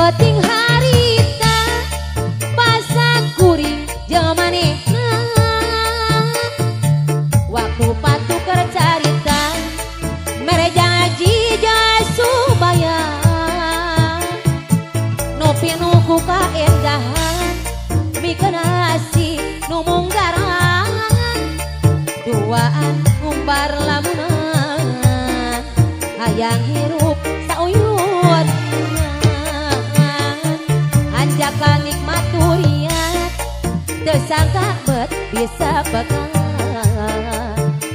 Penting harita pasak kuring jeung manehna waktu patuker carita mere janji supaya nu pinu ku kaendahan mikeun hasi nu munggaran duaan ngumbar lamunan hayang hirup sauyun anjakan nikmat durian teu sangka bet bisa bekal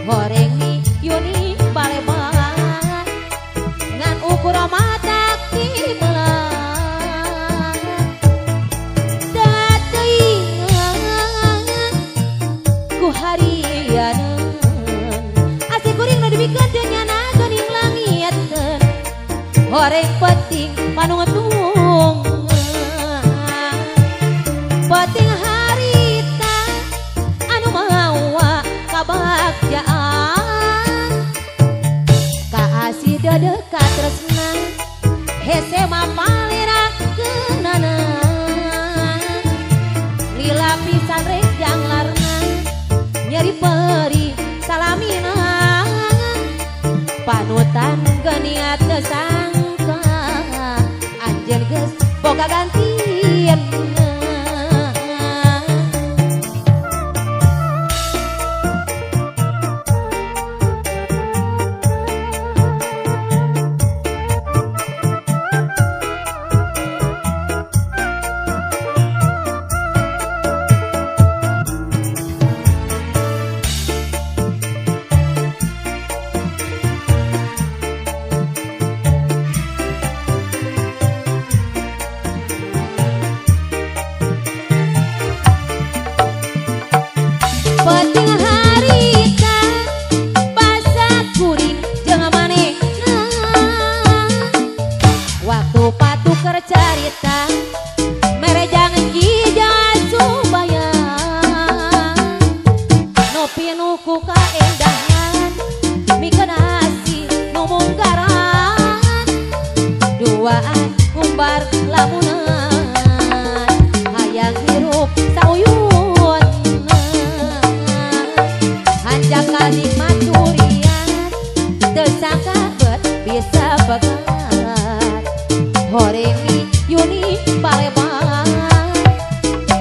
goreng mi Yuni baleban ngan ukur mata tibelan dateuing ku harianeun asih kuring nu dibikeun teu nyana geuning langitkeun goreng penting panungtung penting harita anu mawa kabagjaan kaasih dedekat tresna hese mah palerakeunana lila pisan rek janglarna nyeri peri salamina panutan geuniat teu sangka anjeun geus boga gantian. Penting harita pasak kuring jeung manehna waktu patuker carita mere janji supaya nu pinu ku kaendahan mikeun hasi nu munggaran duaan ngumbar lamunan hayang hirup sauyun anjakan nikmat durian teu sangka bet bisa begat goreng mi Yuni baleban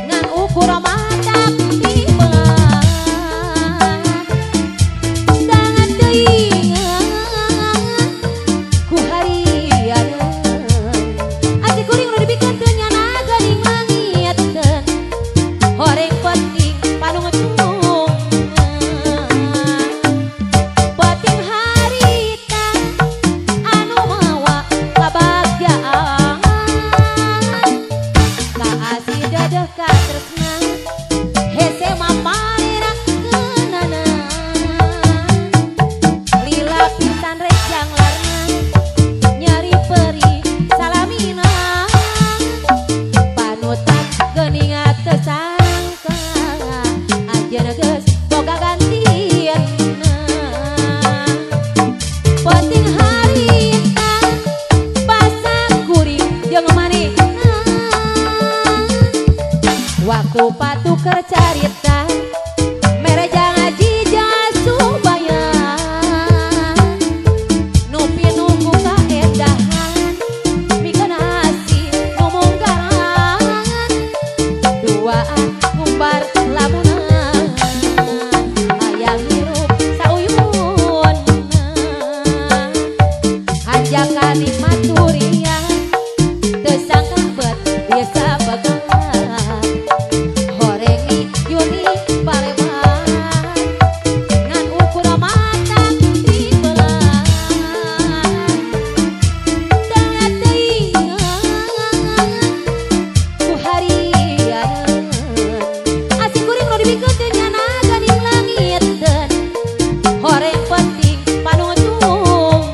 ngan ukur mata tibelan dateuing ku harianeun asih kuring nu dibikeun teu nyana geuning langitkeun goreng penting panungtung penting harita anu mawa kabagjaan kaasih dedekat tresna hese mah palerakeunana lila pisan rek janglarna nyeri peri salamina panutan geuningat teu sangka anjeun geus boga gantianna penting harita pasak kuring jeung manehna waktu patuker carita mere janji supaya nu pinu ku kaendahan mikeun hasi nu munggaran duaan ngumbar lamunan hayang hirup sauyun anjakan nikmat durian teu sangka bet bisa begat goreng mi Yuni baleban ngan ukur mata tibelan dateuing ku harianeun asih kuring nu dibikeun teu nyana geuning langitkeun goreng penting panungtung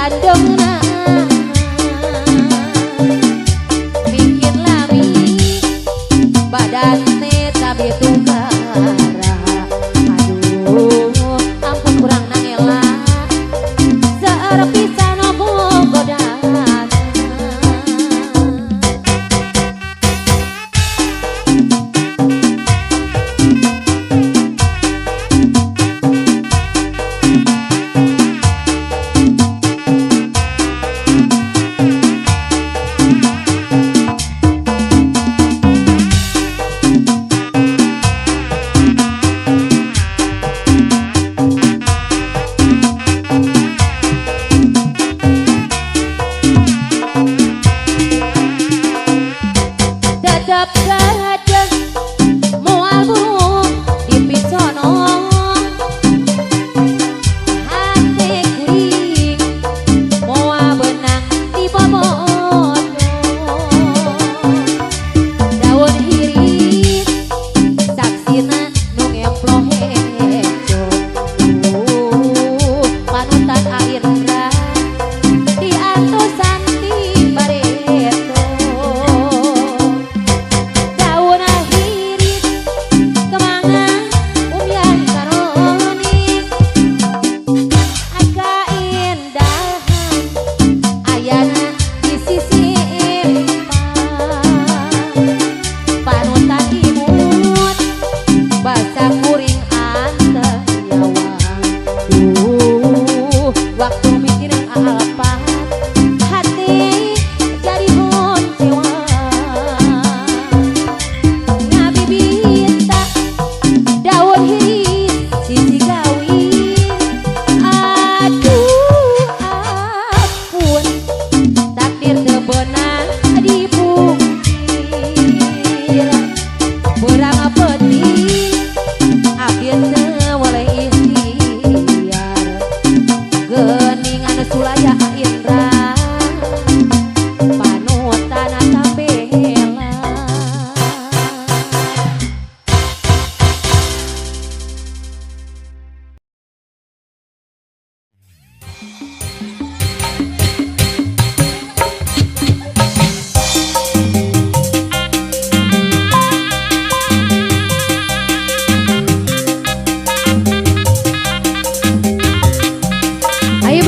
Bandung bikin lami badan tapi tungkara aduh ampun kurang nangela searep pisan opo godaan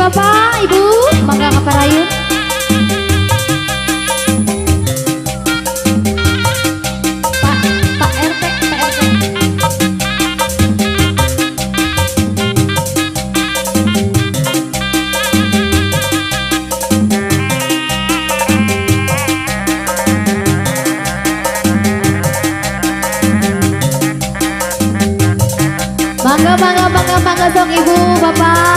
Bapak, Ibu, mangga kaparayun. Pak RT, Pak RT. Mangga dong Ibu, Bapak.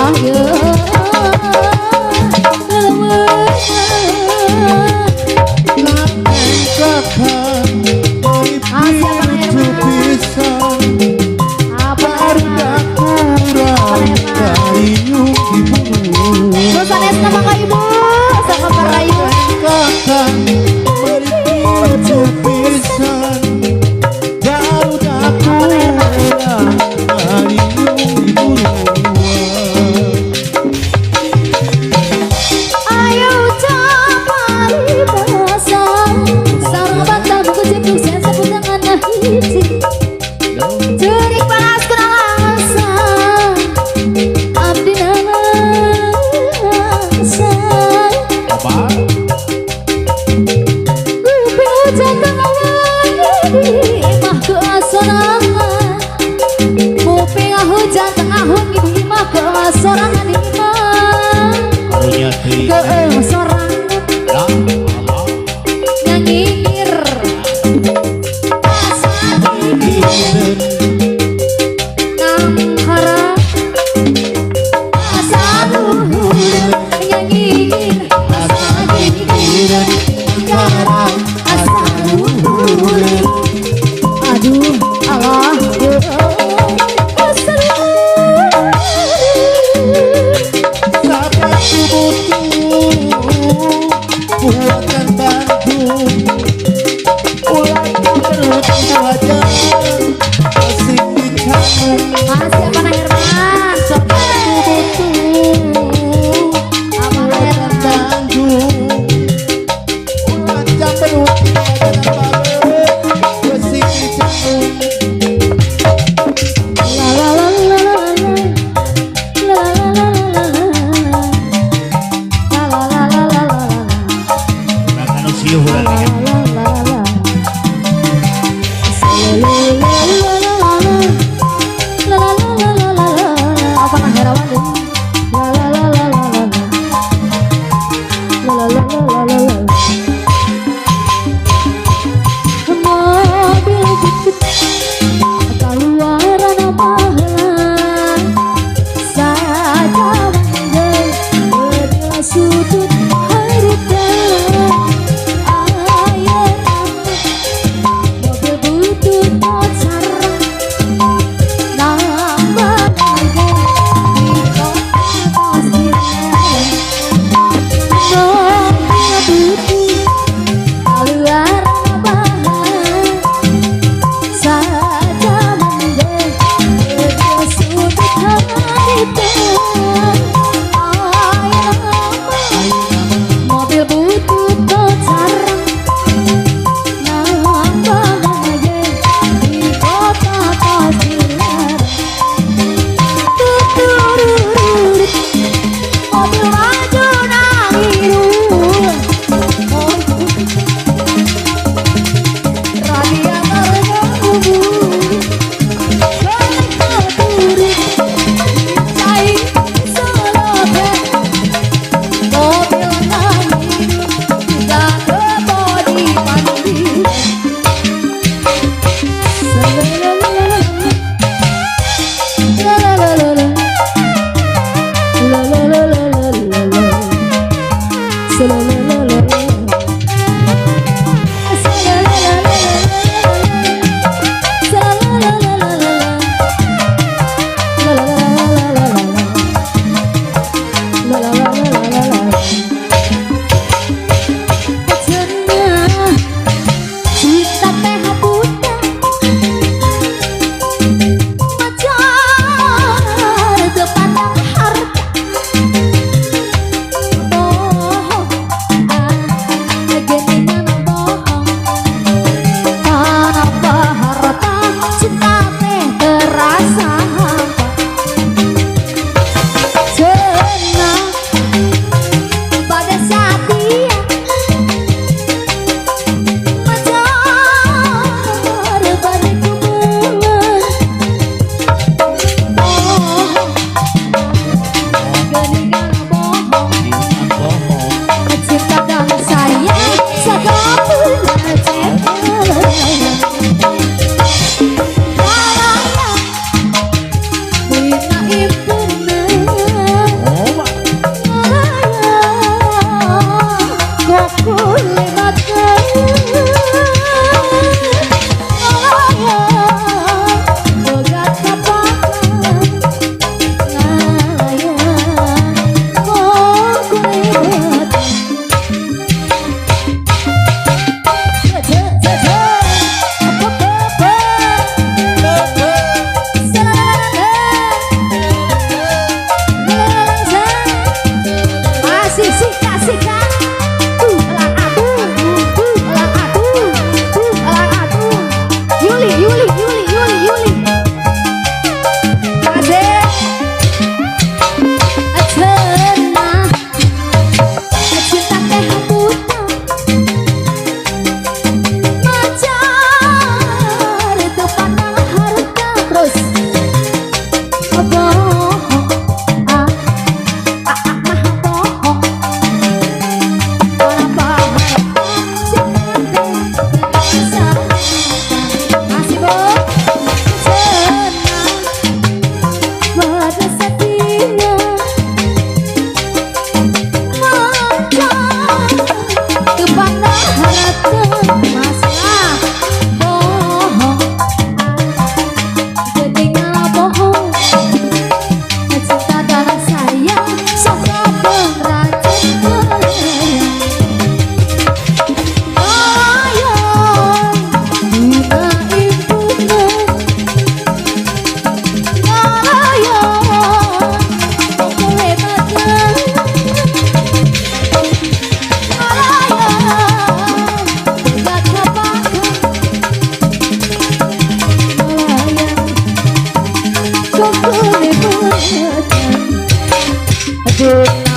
Allah ya Susanes sama Kak Ibu sama Kak Rayu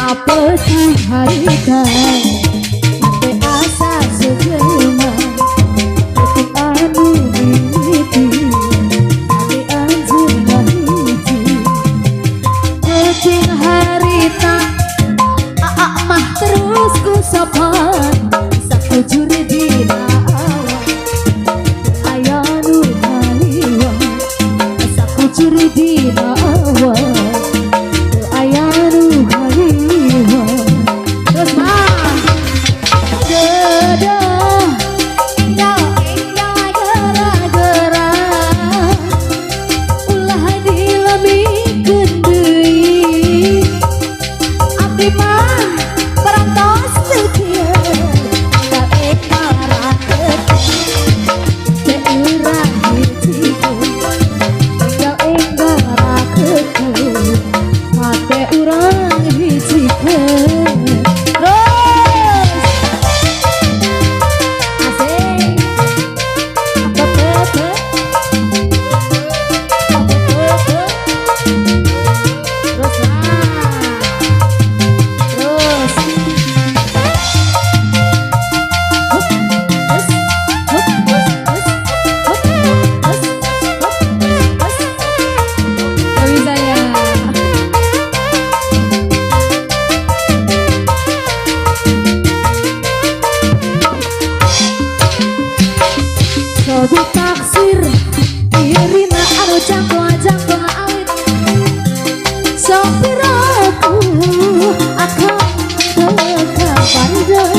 apa sih harita sampai asa sejelma ketik anu mimiti tapi anjur hiji kucing harita aak mah terus ku sopan sakujur dina awan ayanu haliwa sakujur dina awan ayanu haliwa terus mah dedah indah gara-gara ulah dilemikeun deui abdi mah perantos teu kieu gawe parakeun teu urang hiji gawe parakeun hate urang hijikeun terus asik apa-apa terus lah terus gak bisa ya Sobi taksir irina anu jangkung alit sopir aku akan teka pandang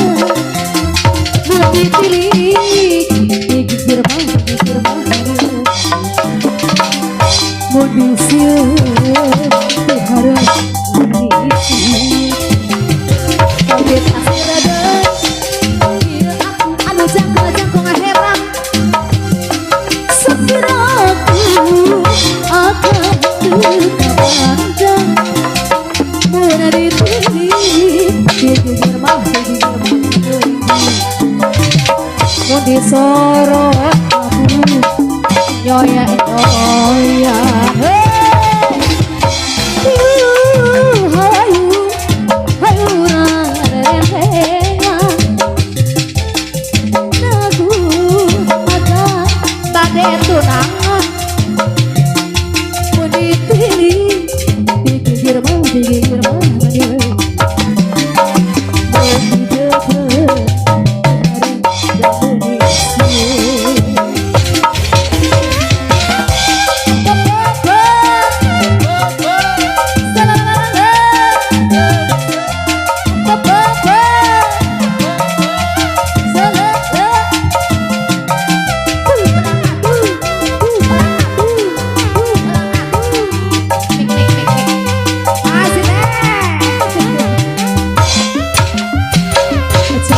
mau dipilih dikikir mah mau disiu diharap diisi Sobi taksir ada ieu aku anu jangkung heran sopir aku akan teka pandang mau dipilih dikikir mah mau disorot aku nyoya nyoya hayu hayu rentengan lagu ada bade tunangan mau dipilih dikikir mah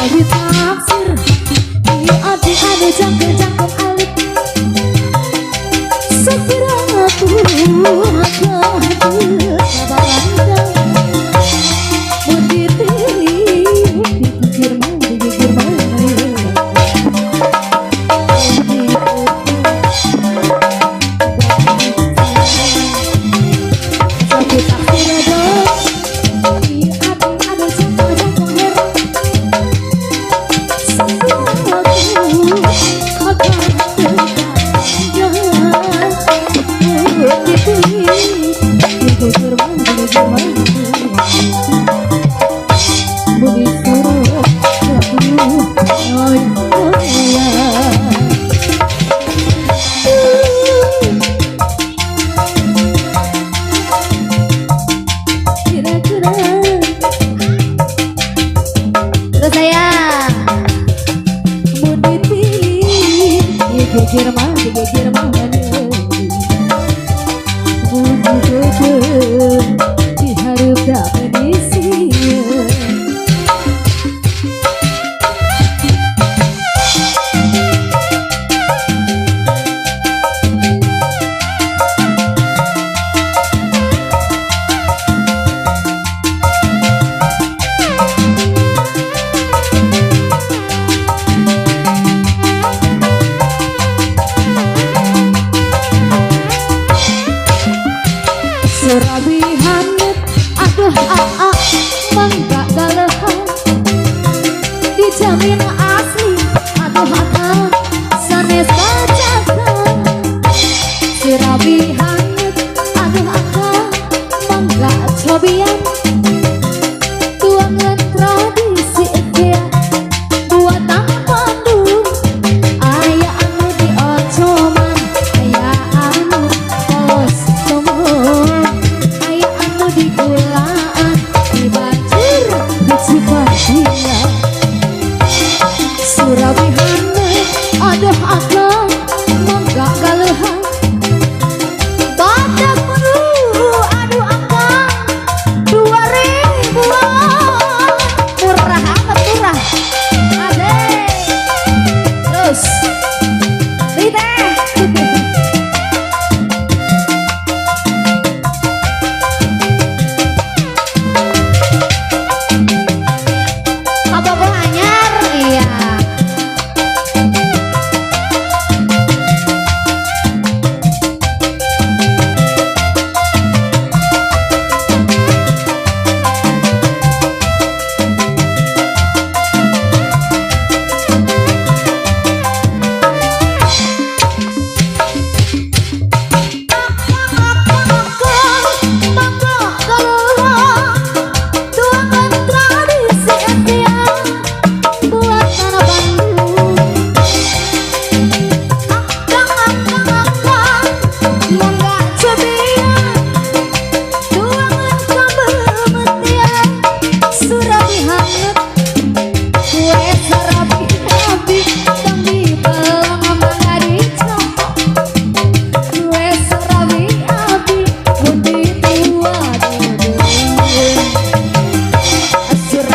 jadi taksir di adi adi jangkung alit sekiraku akan terbarandang mau dipilih dipikir mah jadi taksir ada di adi adi jangkung heran terus saya mau dipilih dikikir mah diharap dapat disieun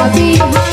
kasihan